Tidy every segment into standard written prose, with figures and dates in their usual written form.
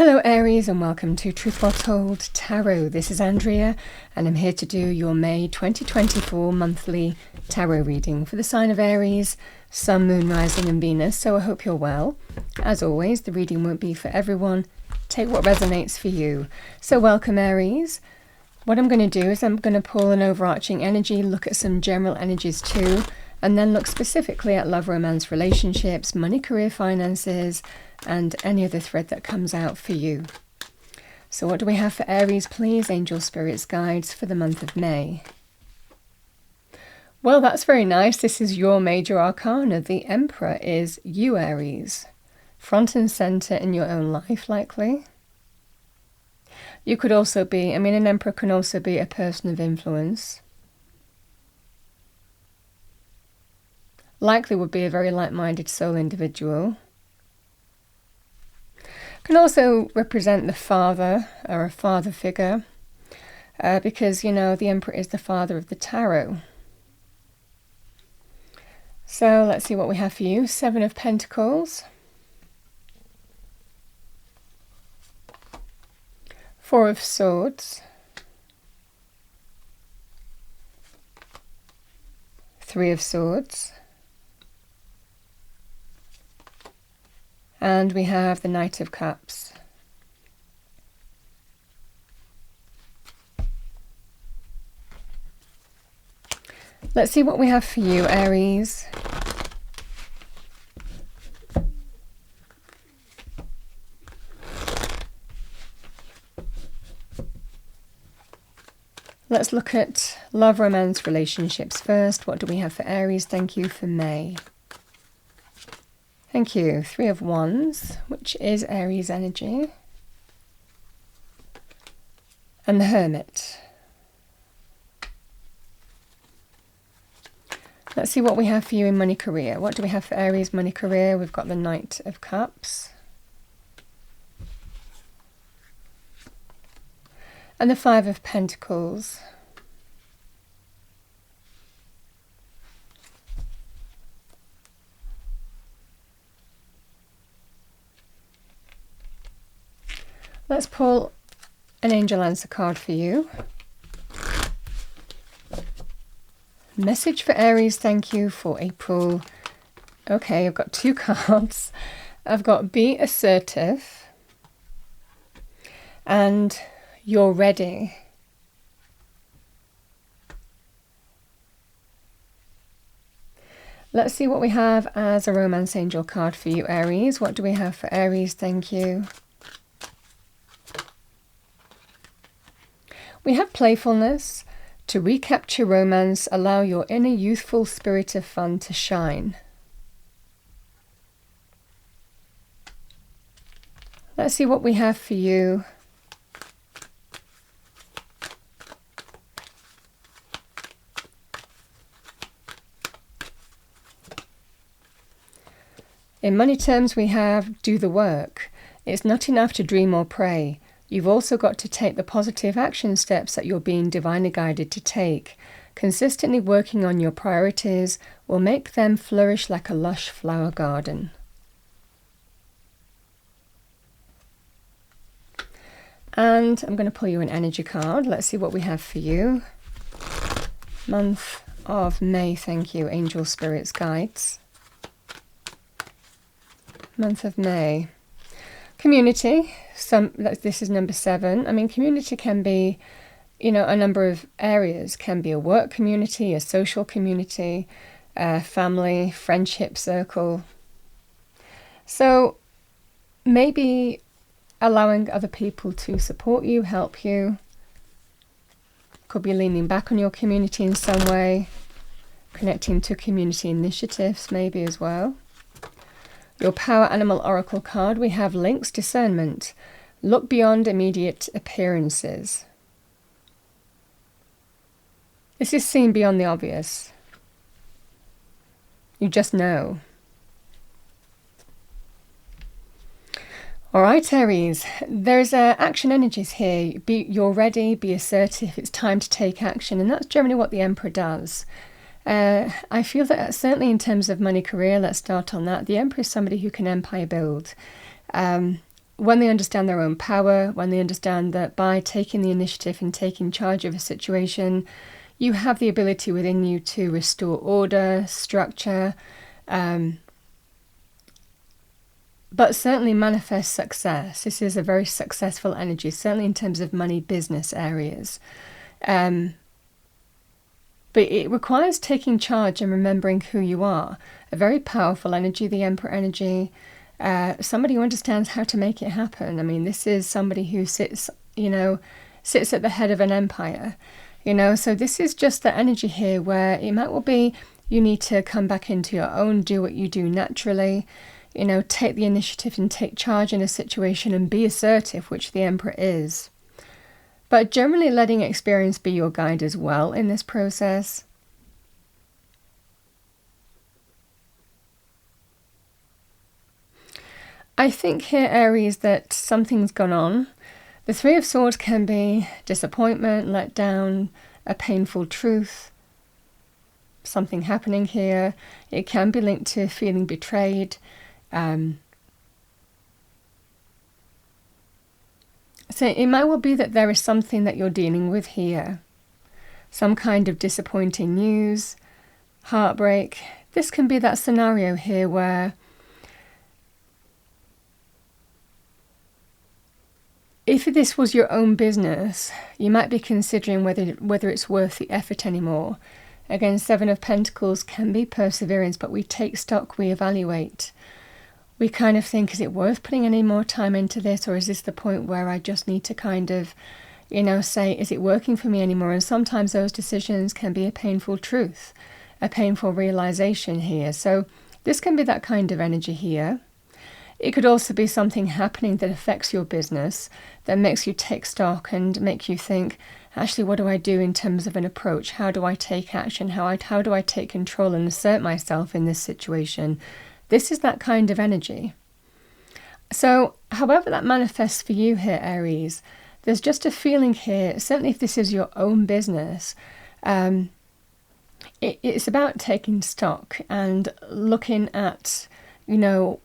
Hello Aries and welcome to Truth Foretold Tarot. This is Andrea and I'm here to do your May 2024 monthly tarot reading for the sign of Aries, Sun, Moon, Rising and Venus, so I hope you're well. As always, the reading won't be for everyone. Take what resonates for you. So welcome Aries. What I'm going to do is I'm going to pull an overarching energy, look at some general energies too, and then look specifically at love, romance, relationships, money, career, finances, and any other thread that comes out for you. So what do we have for Aries, please? Angel spirits, guides for the month of May. Well, that's very nice. This is your major arcana. The Emperor is you, Aries. Front and center in your own life, likely. You could also be, an Emperor can also be a person of influence. Likely would be a very like-minded soul individual. Can also represent the father or a father figure because, you know, the Emperor is the father of the tarot. So let's see what we have for you. 7 of Pentacles. 4 of Swords. 3 of Swords. And we have the Knight of Cups. Let's see what we have for you, Aries. Let's look at love, romance, relationships first. What do we have for Aries? Thank you for May. Thank you. 3 of Wands, which is Aries energy. And the Hermit. Let's see what we have for you in money career. What do we have for Aries money career? We've got the Knight of Cups. And the 5 of Pentacles. Let's pull an angel answer card for you. Message for Aries, thank you for April. Okay, I've got 2 cards. I've got be assertive and you're ready. Let's see what we have as a romance angel card for you, Aries. What do we have for Aries? Thank you. We have playfulness. To recapture romance, allow your inner youthful spirit of fun to shine. Let's see what we have for you. In money terms, we have do the work. It's not enough to dream or pray. You've also got to take the positive action steps that you're being divinely guided to take. Consistently working on your priorities will make them flourish like a lush flower garden. And I'm going to pull you an energy card. Let's see what we have for you. Month of May, thank you, angel spirits, guides. Month of May. Community. This is number 7. Community can be, a number of areas. Can be a work community, a social community, a family, friendship circle. So maybe allowing other people to support you, help you. Could be leaning back on your community in some way. Connecting to community initiatives maybe as well. Your Power Animal Oracle card, we have Lynx, discernment. Look beyond immediate appearances. This is seen beyond the obvious. You just know. All right, Aries, there's action energies here. You're ready, be assertive, it's time to take action, and that's generally what the Emperor does. I feel that certainly in terms of money career, let's start on that. The Emperor is somebody who can empire build. when they understand their own power, when they understand that by taking the initiative and taking charge of a situation, you have the ability within you to restore order, structure, but certainly manifest success. This is a very successful energy, certainly in terms of money, business areas. But it requires taking charge and remembering who you are. A very powerful energy, the Emperor energy. Somebody who understands how to make it happen. I mean, this is somebody who sits at the head of an empire. So this is just the energy here where it might well be you need to come back into your own, do what you do naturally, take the initiative and take charge in a situation and be assertive, which the Emperor is. But generally letting experience be your guide as well in this process. I think here, Aries, that something's gone on. The Three of Swords can be disappointment, letdown, a painful truth, something happening here. It can be linked to feeling betrayed. So it might well be that there is something that you're dealing with here. Some kind of disappointing news, heartbreak. This can be that scenario here where if this was your own business, you might be considering whether it's worth the effort anymore. Again, Seven of Pentacles can be perseverance, but we take stock, we evaluate. We kind of think, is it worth putting any more time into this, or is this the point where I just need to kind of, say, is it working for me anymore? And sometimes those decisions can be a painful truth, a painful realization here. So this can be that kind of energy here. It could also be something happening that affects your business, that makes you take stock and make you think, actually, what do I do in terms of an approach? How do I take action? How do I take control and assert myself in this situation? This is that kind of energy. So, however that manifests for you here, Aries, there's just a feeling here, certainly if this is your own business, it's about taking stock and looking at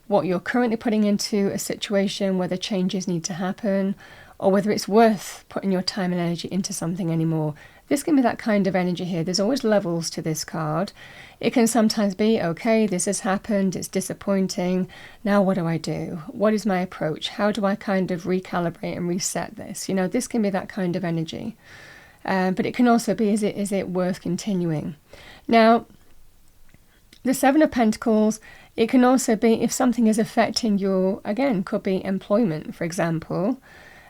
what you're currently putting into a situation, whether changes need to happen, or whether it's worth putting your time and energy into something anymore. This can be that kind of energy here. There's always levels to this card. It can sometimes be, okay, this has happened, it's disappointing. Now what do I do? What is my approach? How do I kind of recalibrate and reset this? This can be that kind of energy. But it can also be, is it worth continuing? Now, the Seven of Pentacles, it can also be if something is affecting your, again, could be employment, for example.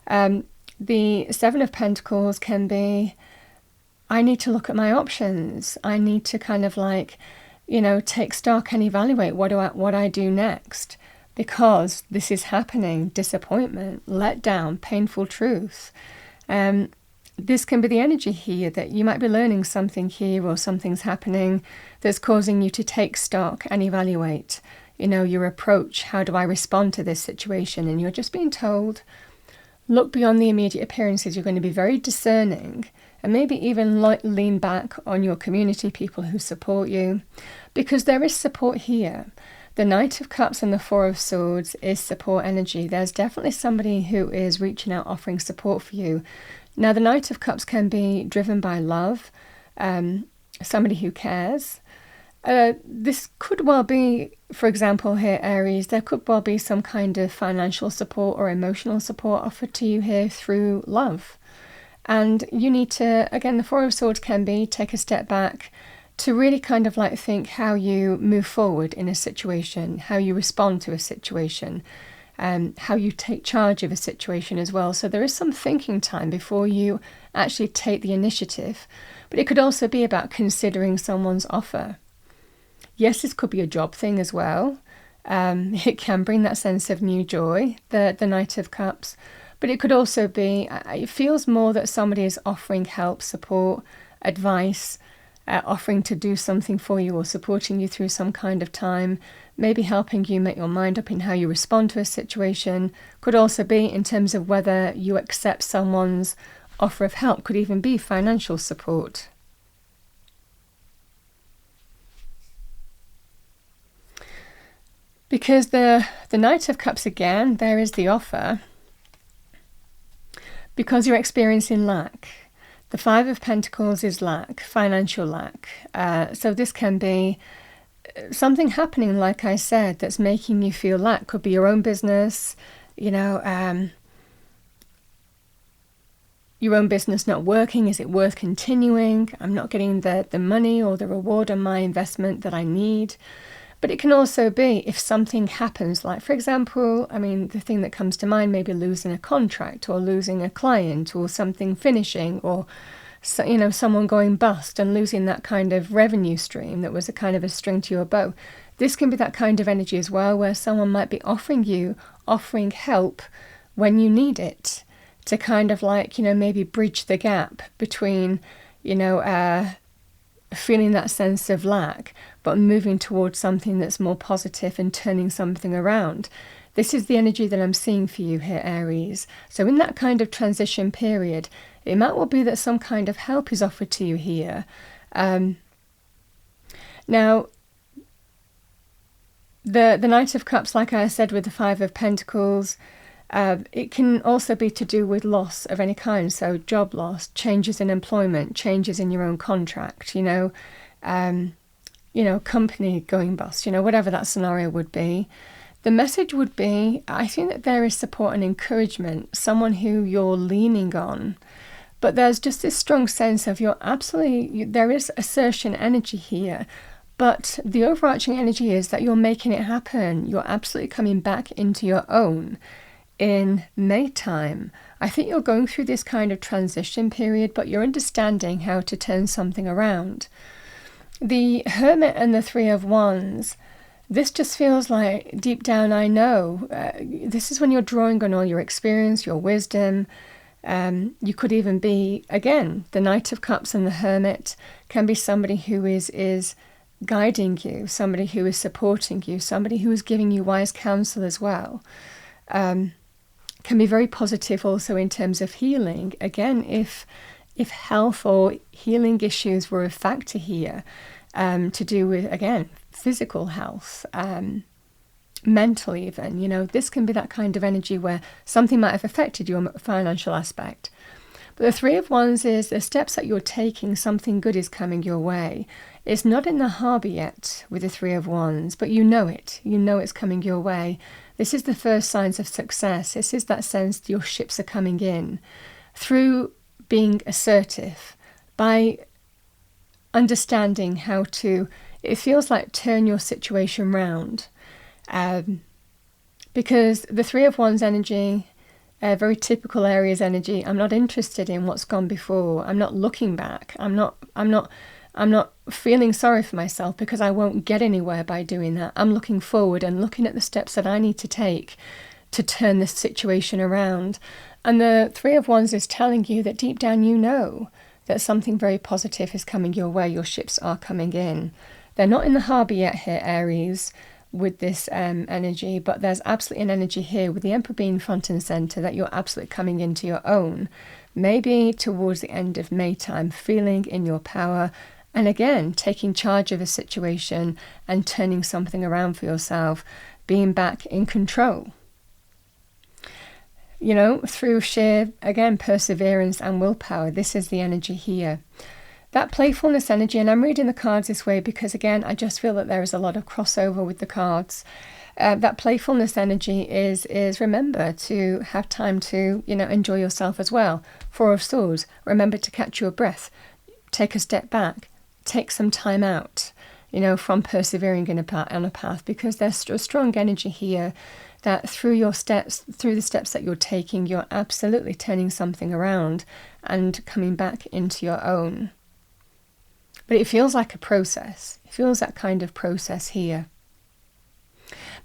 The Seven of Pentacles can be, I need to look at my options. I need to kind of take stock and evaluate what I do next, because this is happening. Disappointment, letdown, painful truth. This can be the energy here that you might be learning something here, or something's happening that's causing you to take stock and evaluate, your approach. How do I respond to this situation? And you're just being told, look beyond the immediate appearances. You're going to be very discerning and maybe even lean back on your community, people who support you, because there is support here. The Knight of Cups and the Four of Swords is support energy. There's definitely somebody who is reaching out, offering support for you. Now, the Knight of Cups can be driven by love, somebody who cares. This could well be, for example, here, Aries, there could well be some kind of financial support or emotional support offered to you here through love. And you need to, again, the Four of Swords can be take a step back to really kind of think how you move forward in a situation, how you respond to a situation, how you take charge of a situation as well. So there is some thinking time before you actually take the initiative. But it could also be about considering someone's offer. Yes, this could be a job thing as well. It can bring that sense of new joy, the Knight of Cups. But it could also be, it feels more that somebody is offering help, support, advice, offering to do something for you or supporting you through some kind of time, maybe helping you make your mind up in how you respond to a situation. Could also be in terms of whether you accept someone's offer of help, could even be financial support. Because the Knight of Cups again, there is the offer. Because you're experiencing lack. The Five of Pentacles is lack, financial lack. So this can be something happening, like I said, that's making you feel lack. Could be your own business, you know, your own business not working. Is it worth continuing? I'm not getting the money or the reward on my investment that I need. But it can also be if something happens, like, for example, I mean, the thing that comes to mind, maybe losing a contract or losing a client or something finishing, or, you know, someone going bust and losing that kind of revenue stream that was a kind of a string to your bow. This can be that kind of energy as well, where someone might be offering help when you need it, to kind of like, you know, maybe bridge the gap between, you know, feeling that sense of lack, but moving towards something that's more positive and turning something around. This is the energy that I'm seeing for you here, Aries. So in that kind of transition period, it might well be that some kind of help is offered to you here. Now, the Knight of Cups, like I said, with the Five of Pentacles, it can also be to do with loss of any kind. So job loss, changes in employment, changes in your own contract, you know, company going bust, you know, whatever that scenario would be. The message would be, I think that there is support and encouragement, someone who you're leaning on. But there's just this strong sense of there is assertion energy here. But the overarching energy is that you're making it happen. You're absolutely coming back into your own. In May time, I think you're going through this kind of transition period, but you're understanding how to turn something around. The Hermit and the Three of Wands, this just feels like deep down, I know. This is when you're drawing on all your experience, your wisdom. You could even be, again, the Knight of Cups and the Hermit can be somebody who is guiding you, somebody who is supporting you, somebody who is giving you wise counsel as well. Can be very positive also in terms of healing. Again, if health or healing issues were a factor here, to do with, again, physical health, mental even, you know, this can be that kind of energy where something might have affected your financial aspect. But the Three of Wands is the steps that you're taking, something good is coming your way. It's not in the harbour yet with the Three of Wands, but you know it. You know it's coming your way. This is the first signs of success. This is that sense that your ships are coming in through being assertive, by understanding how to, it feels like, turn your situation round. Because the Three of Wands energy, very typical Aries energy, I'm not interested in what's gone before. I'm not looking back. I'm not feeling sorry for myself because I won't get anywhere by doing that. I'm looking forward and looking at the steps that I need to take to turn this situation around. And the Three of Wands is telling you that deep down you know that something very positive is coming your way. Your ships are coming in. They're not in the harbour yet here, Aries, with this energy, but there's absolutely an energy here with the Emperor being front and centre that you're absolutely coming into your own. Maybe towards the end of May time, feeling in your power, and again, taking charge of a situation and turning something around for yourself, being back in control. You know, through sheer, again, perseverance and willpower. This is the energy here. That playfulness energy, and I'm reading the cards this way because, again, I just feel that there is a lot of crossover with the cards. That playfulness energy is remember to have time to, you know, enjoy yourself as well. Four of Swords, remember to catch your breath. Take a step back. Take some time out, you know, from persevering on a path, because there's a strong energy here that through the steps that you're taking, you're absolutely turning something around and coming back into your own. But it feels like a process. It feels that kind of process here.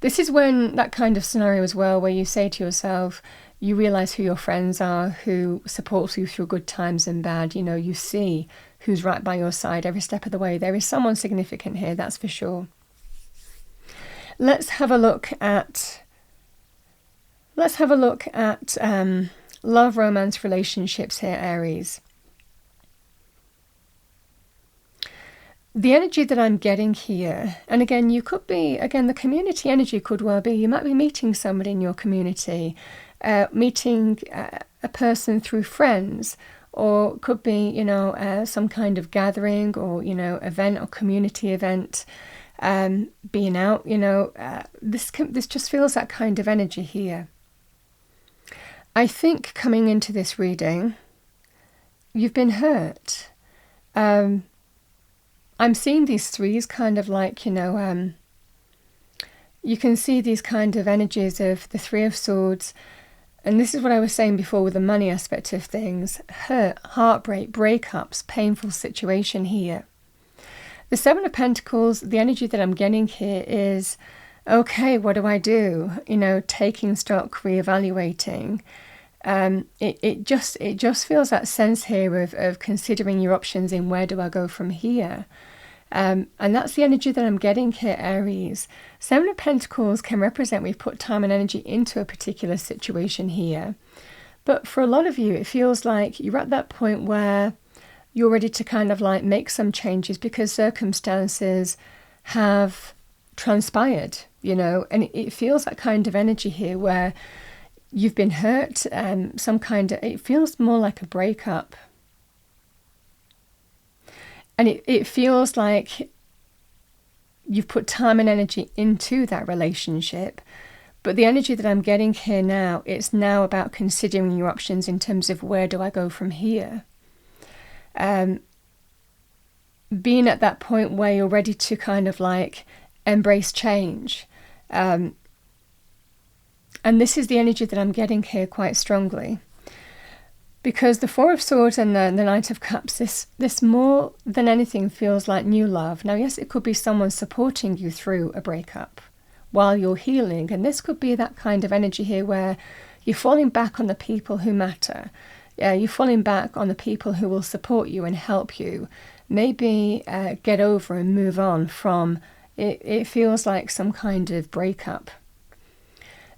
This is when that kind of scenario as well, where you say to yourself, you realize who your friends are, who supports you through good times and bad. You know, you see who's right by your side every step of the way. There is someone significant here, that's for sure. Let's have a look at love, romance, relationships here, Aries. The energy that I'm getting here, and again, you could be, again, the community energy could well be, you might be meeting somebody in your community, meeting a person through friends, or could be, some kind of gathering or, event or community event, being out, this just feels that kind of energy here. I think coming into this reading, you've been hurt. I'm seeing these threes kind of like, you can see these kind of energies of the Three of Swords. And this is what I was saying before with the money aspect of things. Hurt, heartbreak, breakups, painful situation here. The Seven of Pentacles, the energy that I'm getting here is, okay, what do I do? Taking stock, reevaluating. It just feels that sense here of considering your options in where do I go from here. And that's the energy that I'm getting here, Aries. Seven of Pentacles can represent we've put time and energy into a particular situation here. But for a lot of you, it feels like you're at that point where you're ready to kind of like make some changes because circumstances have transpired, and it feels that kind of energy here where you've been hurt, it feels more like a breakup. And it feels like you've put time and energy into that relationship. But the energy that I'm getting here now, it's now about considering your options in terms of where do I go from here. Being at that point where you're ready to kind of like embrace change. And this is the energy that I'm getting here quite strongly. Because the Four of Swords and the Knight of Cups, this more than anything feels like new love. Now, yes, it could be someone supporting you through a breakup while you're healing. And this could be that kind of energy here where you're falling back on the people who matter. You're falling back on the people who will support you and help you. Maybe get over and move on from it. It feels like some kind of breakup.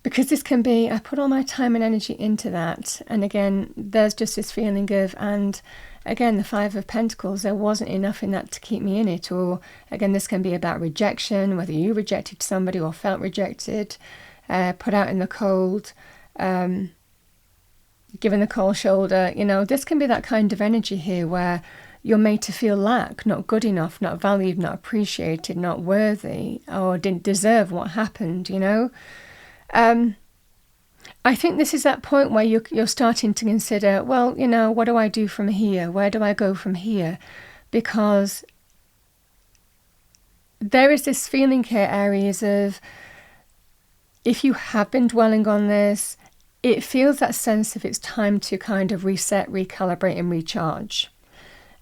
Because this can be, I put all my time and energy into that. And again, there's just this feeling of, and again, the Five of Pentacles, there wasn't enough in that to keep me in it. Or again, this can be about rejection, whether you rejected somebody or felt rejected, put out in the cold, given the cold shoulder. This can be that kind of energy here where you're made to feel lack, not good enough, not valued, not appreciated, not worthy, or didn't deserve what happened, I think this is that point where you're starting to consider, well, what do I do from here? Where do I go from here? Because there is this feeling here, Aries, of if you have been dwelling on this, it feels that sense of it's time to kind of reset, recalibrate and recharge.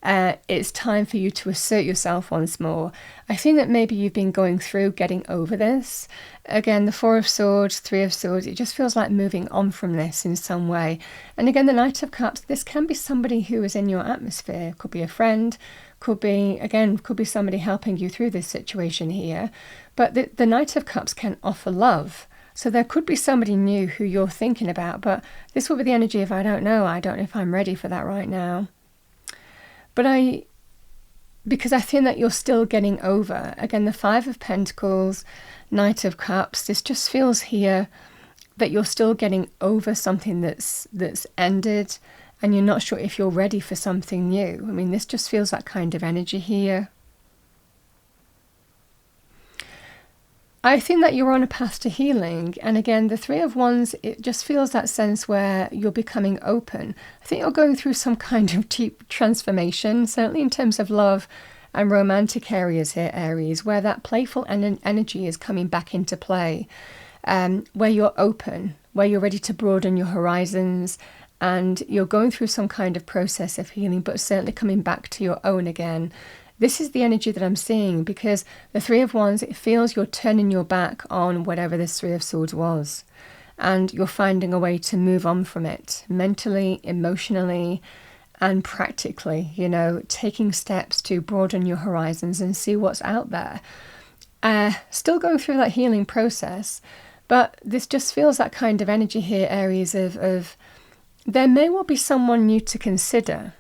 It's time for you to assert yourself once more. I think that maybe you've been going through getting over this. Again, the Four of Swords, Three of Swords, it just feels like moving on from this in some way. And again, the Knight of Cups, this can be somebody who is in your atmosphere. Could be a friend, could be somebody helping you through this situation here. But the Knight of Cups can offer love. So there could be somebody new who you're thinking about, but this will be the energy of, I don't know if I'm ready for that right now. But because I think that you're still getting over, again, the Five of Pentacles, Knight of Cups, this just feels here that you're still getting over something that's ended and you're not sure if you're ready for something new. I mean, this just feels that kind of energy here. I think that you're on a path to healing. And again, the Three of Wands, it just feels that sense where you're becoming open. I think you're going through some kind of deep transformation, certainly in terms of love and romantic areas here, Aries, where that playful energy is coming back into play, where you're open, where you're ready to broaden your horizons, and you're going through some kind of process of healing, but certainly coming back to your own again. This is the energy that I'm seeing, because the Three of Wands, it feels you're turning your back on whatever this Three of Swords was. And you're finding a way to move on from it, mentally, emotionally, and practically, taking steps to broaden your horizons and see what's out there. Still going through that healing process, but this just feels that kind of energy here, Aries, of there may well be someone new to consider.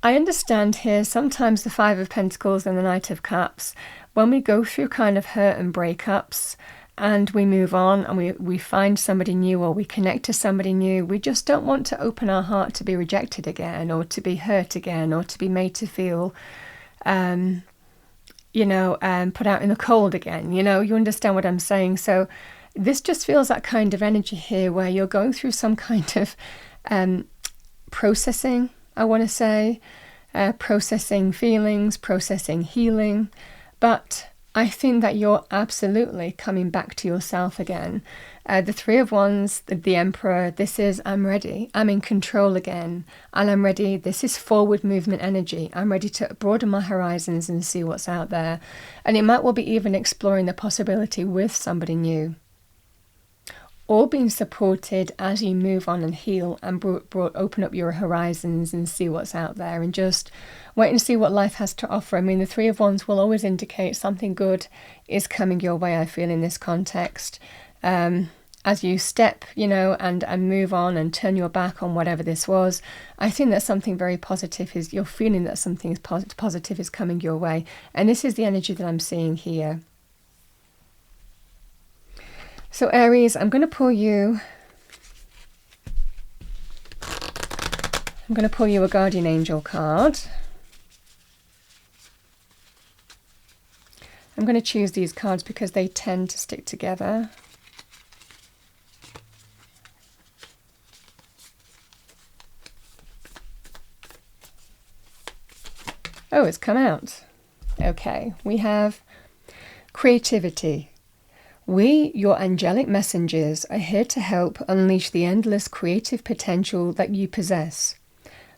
I understand here sometimes the Five of Pentacles and the Knight of Cups, when we go through kind of hurt and breakups and we move on and we find somebody new or we connect to somebody new, we just don't want to open our heart to be rejected again or to be hurt again or to be made to feel, put out in the cold again. You understand what I'm saying? So this just feels that kind of energy here where you're going through some kind of processing, I want to say, processing feelings, processing healing. But I think that you're absolutely coming back to yourself again. The Three of Wands, the Emperor, this is, I'm ready. I'm in control again. And I'm ready. This is forward movement energy. I'm ready to broaden my horizons and see what's out there. And it might well be even exploring the possibility with somebody new. All being supported as you move on and heal and open up your horizons and see what's out there and just wait and see what life has to offer. I mean, the Three of Wands will always indicate something good is coming your way, I feel, in this context. As you step, and move on and turn your back on whatever this was, I think that something very positive is, you're feeling that something is positive is coming your way. And this is the energy that I'm seeing here. So Aries, I'm going to pull you a guardian angel card. I'm going to choose these cards because they tend to stick together. Oh, it's come out. Okay, we have creativity. We, your angelic messengers, are here to help unleash the endless creative potential that you possess.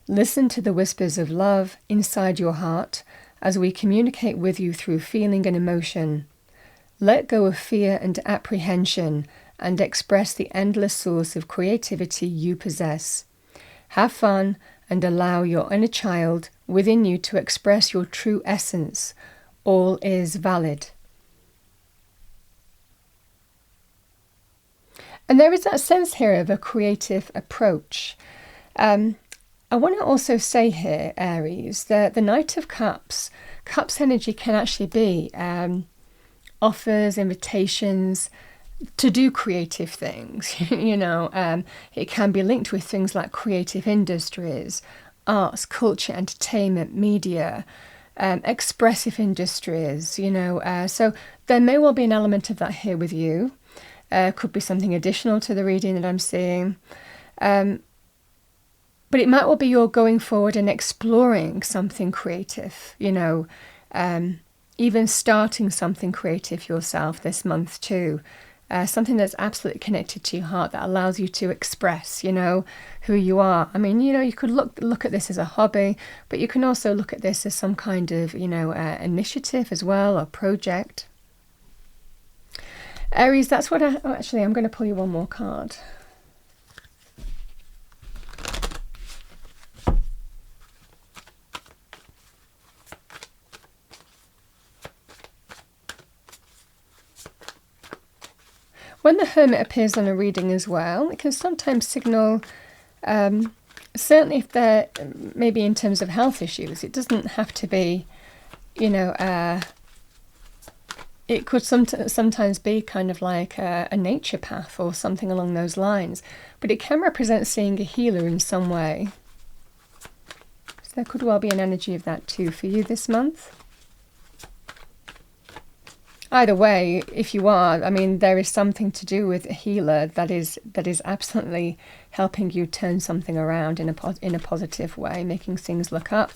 Listen to the whispers of love inside your heart as we communicate with you through feeling and emotion. Let go of fear and apprehension and express the endless source of creativity you possess. Have fun and allow your inner child within you to express your true essence. All is valid. And there is that sense here of a creative approach. I want to also say here, Aries, that the Knight of Cups energy can actually be offers, invitations to do creative things. It can be linked with things like creative industries, arts, culture, entertainment, media, expressive industries, so there may well be an element of that here with you. Could be something additional to the reading that I'm seeing. But it might well be you're going forward and exploring something creative, even starting something creative yourself this month too. Something that's absolutely connected to your heart that allows you to express, who you are. I mean, you could look at this as a hobby, but you can also look at this as some kind of, initiative as well, or project. Aries, that's what I'm going to pull you one more card. When the Hermit appears on a reading as well, it can sometimes signal, certainly if they're maybe in terms of health issues, it doesn't have to be, it could sometimes be kind of like a nature path or something along those lines, but it can represent seeing a healer in some way. So there could well be an energy of that too for you this month. Either way, if you are, I mean, there is something to do with a healer that is absolutely helping you turn something around in a positive way, making things look up,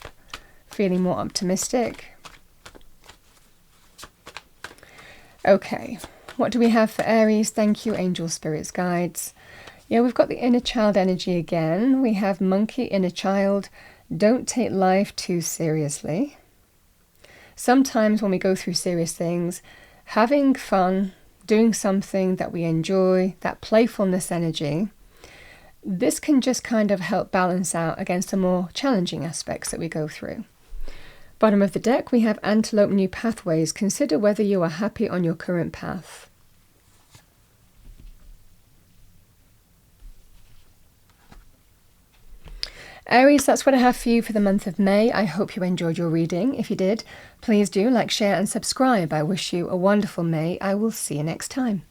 feeling more optimistic. Okay, what do we have for Aries? Thank you, angel spirits, guides. Yeah, we've got the inner child energy again. We have monkey, inner child. Don't take life too seriously. Sometimes when we go through serious things, having fun, doing something that we enjoy, that playfulness energy, this can just kind of help balance out against the more challenging aspects that we go through. Bottom of the deck, we have Antelope, New Pathways. Consider whether you are happy on your current path. Aries, that's what I have for you for the month of May. I hope you enjoyed your reading. If you did, please do like, share and subscribe. I wish you a wonderful May. I will see you next time.